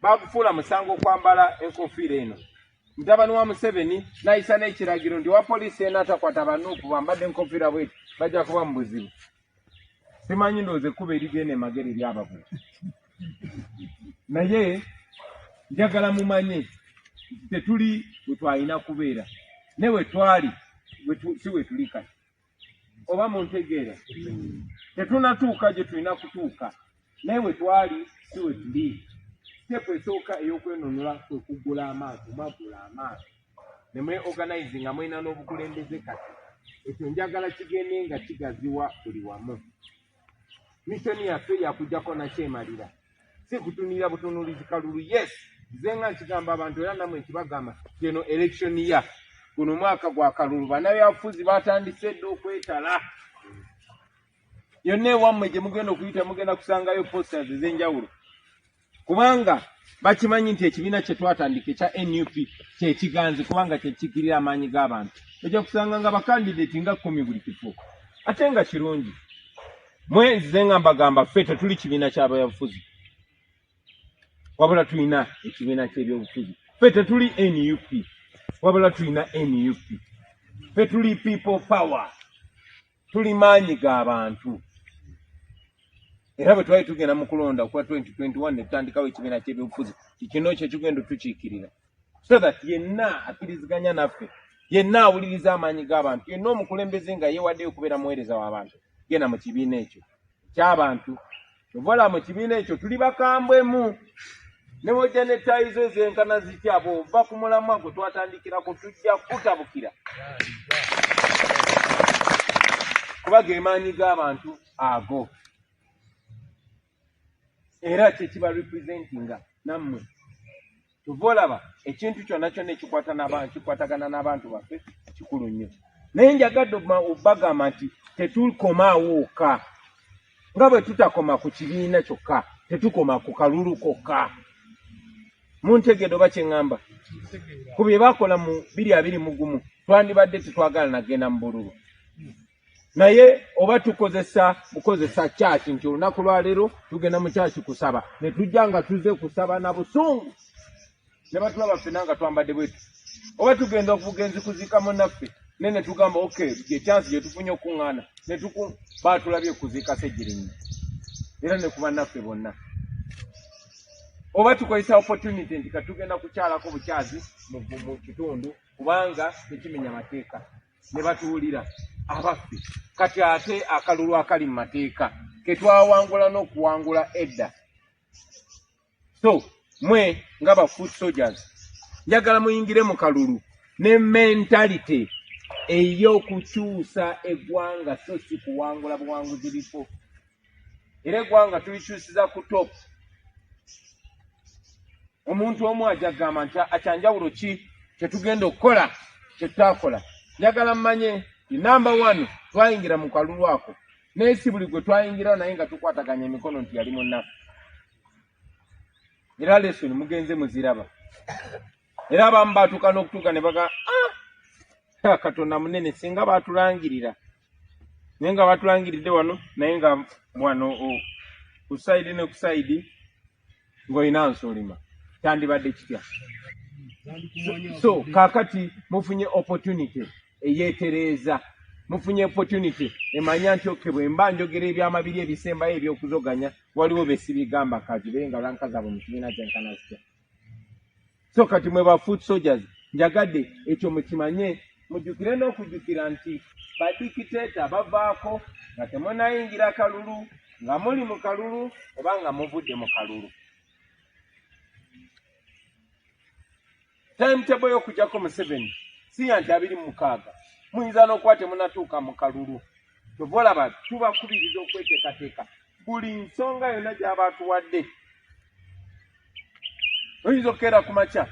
bakufuula musango kwambala enkofiira eno. Mutabani wa Museveni n'ayisa n'ekiragiro nti wa poliisi eno atakwata banuupu bambadde enkofiira bweti bajja kuba mu buzibu. Simanyi ndowooza ekkuba erigenda emagere ly'abavubi. Naye njagala mumanye tetuli we twalina kubeera ne we twali si we tuli kati. Oba muntegeera tetunatuuka gye tulina kutuuka naye we twali si we tuli. Stepu esooka ey'okwenunula kwe kuggula amaaso mwagula amaaso ne mweorganize nga mwina n'obukulembeze kati. Ekyo njagala kigende nga kigaziwa buli wamu. Missoni yaffe yakujjako nakyemalira si kutunira butunulizi kalulu. Yes, nze nga nkigamba abantu era namwe nkibagamba eno election ya guno mwaka gwa kalulu bannabyabufuzi batandise dda okwetala. Yonna ewammwe gye mugenda okuyita mugenda kusangayo posters ez'enjawulo kubanga bakimanyi nti ekibiina kye twatandika ekya NUP kyekiganzi kubanga kyekikirira amaanyi g'abantu. Ojja kusanga nga bakandidati nga 10 buli kifo ate nga kirungi. Nze nga mbagamba ffe tetuli kibiina ky'abyabufuzi wabula tulina ekibiina ky'ebyobufuzi. Ffe tetuli NUP wabula tulina NUP. Ffe tuli people power, tuli maanyi g'abantu. Era bwe twali tugenda mu kulonda kwa 2021 ne tutandikawo ekibiina ky'ebyobufuzi kino kyekigenda tukiikirira so that yenna akkiriziganya naffe, yenna awuliriza amaanyi g'abantu, yenna omukulembeze nga yeewaddeyo okubeera muweereza w'abantu genda mu kibiina ekyo ky'abantu. Ovola mu kibiina ekyo tuli bakambwemu ne wojja ne ttaayizo ezenkana zikyabo ova ku mulamwa gwe twatandikirako tujja kutabukira kuba ge maanyi g'abantu ago. Era kyekiba representinga nammwe tuvolaba ekintu kyonna kyonna ekikwatagana n'abantu baffe kikulu nnyo. Naye njagadde obagamba nti tetukomaawo wokka nga bwe tutakoma ku kibiina kyokka tetukoma ku kalulu kokka. Muntegeera oba kye ŋŋamba? Ku bye baakola mu 2021 twandibadde tetwagala nagenda mu bululu. Naye oba tukozesa kyaki nti olunaku lwaleero tugenda mu kyaki kusaba ne tujja nga tuze kusaba na busungu ne batulaba ffenna nga twambadde bwetu. Oba tugenda obugenzi kuziika munnaffe naye ne tugamba okay gye chansi gye tufunye okuŋŋaana ne baatulabye kuziika Ssegirinya era ne ku bannaffe bonna. Oba tukozesa opportunity nti katugenda kukyalako bukyazi mu kitundu kubanga tekimenya mateeka ne batuwulira abaffe kati ate akalulu akali mu mateeka ke twawangula n'okuwangula edda. So mwe nga ba foot soldiers njagala muyingire mu kalulu ne mentality ey'okukyusa eggwanga so si kuwangula buwanguzi bifo. Era eggwanga tulikyusiza ku top. Omuntu omu ajja kugamba nti akyanjawulo ki kyetugenda okukola kyetutakola. Njagala mmanye number 1 twayingira mu kalulu ako naye si buli gwe twayingira naye nga tukwataganya emikono nti yali munnaffe. Era lesson mugenze muziraba. Era abamu baatuuka n'okutuuka ne baga Katonda munene singa baatulangirira naye nga baatulangiridde wano naye nga wano ku sayidi ne ku sayidi ng'olina nsulima kyandibadde kitya. So kaakati mufunye opportunity eyeetereeza, mufunye opportunity emanya nti oke bwe mba njogera ebyamabiri ebisembayo ebyokuzoganya waliwo besibigamba kazibe nga lankazaabwe mu kibiina kyenkana kitya. So kati mwe ba foot soldiers njagadde ekyo mukimanye mujjukire n'okujjukira nti badikiteeta bavaako nga temunayingira kalulu nga muli mu kalulu oba nga muvudde mu kalulu. Timetable y'okujjako Museveni si ya nti 26 muyinza n'okuba temunatuuka mu kalulu. Tuvolaba tubakubiriza okweteekateeka buli nsonga yonna gy'aba atuwadde. Oyinza okukeera ku makya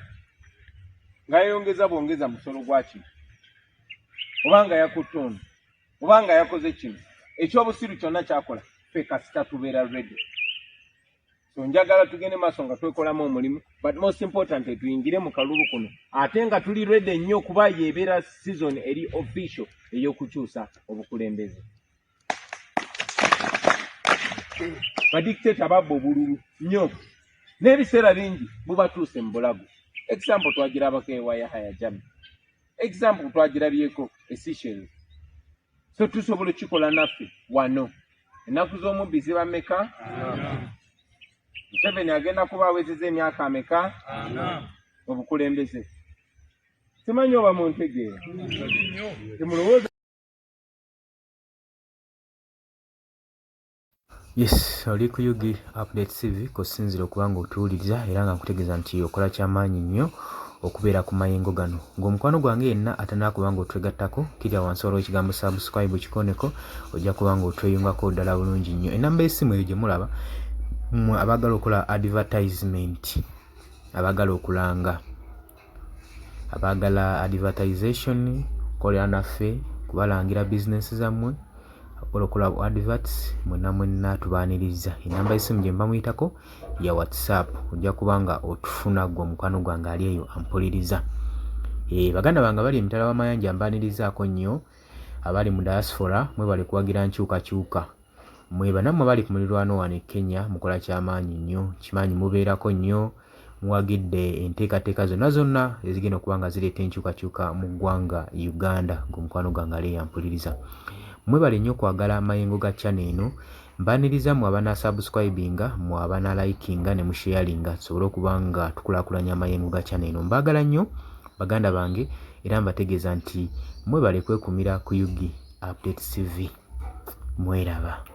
nga yeyongeza bwongeza musolo gwa kino oba nga yakutte ono oba nga yakoze kino ekyobusiru kyonna kyakola ffe kasita tubeera ready. So njagala tugende maaso nga twekolamu omulimu but most important tuyingire mu kalulu kuno ate nga tuli ready nnyo kuba yeebeera season eri official ey'okukyusa obukulembeze. Badictator babba obululu nnyo n'ebiseera bingi bubatuuse mu bulago. Example twagirabako ewa Yahya Jammeh, example twagirabyeko Seychelles. So tusobola okikola naffe wano. Ennaku z'omubbi ziba mmeka? Museveni agenda kuba awezezza emyaka ameka? Obukulembeze. Simanyi oba muntegeera. Temulowooza. Yes, oli ku Yugi Update TV kusinzira okubanga otuwuliriza era nga nkutegeeza nti okola kyamaanyi nnyo okubeera ku mayengo gano. Ng'omukwano gwange yenna atandika kubanga otwegattako kirya wansi waliwo ekigambo subscribe kikoneko ojja kubanga otweyungako ddala bulungi nnyo. Enamba y'essimu eyo gye mulaba abagala okola advertisement, abagala okulanga, abagala advertisation kolera naffe kubalangira bizinesi zammwe okola adverts mwenna tubaaniriza. Enamba y'essimu gye mba muyitako ya WhatsApp ojja kubanga otufuna gwe omukwano gwange ali eyo ampuliriza. Baganda bange bali emitala w'amayanja mbaanirizaako nnyo, abali mu diaspora mwebale kuwagira nkyukakyuka, mweba nammwe bali ku mulirwano wano e Kenya mukola kyamaanyi nnyo, kimanyi mubeerako nnyo, muwagidde enteekateeka zonna ezigenda okuba nga zireeta enkyukakyuka mu ggwanga Uganda gwe omukwano gwange ali eyo ampuliriza. Mwebale nnyo okwagala amayengo ga channel eno, mbaaniriza mu abana subscribinga mu abana likinga ne musharinga tusobole okuba nga tukulaakulanya amayengo ga channel eno. Mbaagala nnyo baganda bange era mbategeeza nti mwebale kwekumira ku Yugi Update TV. Mweraba.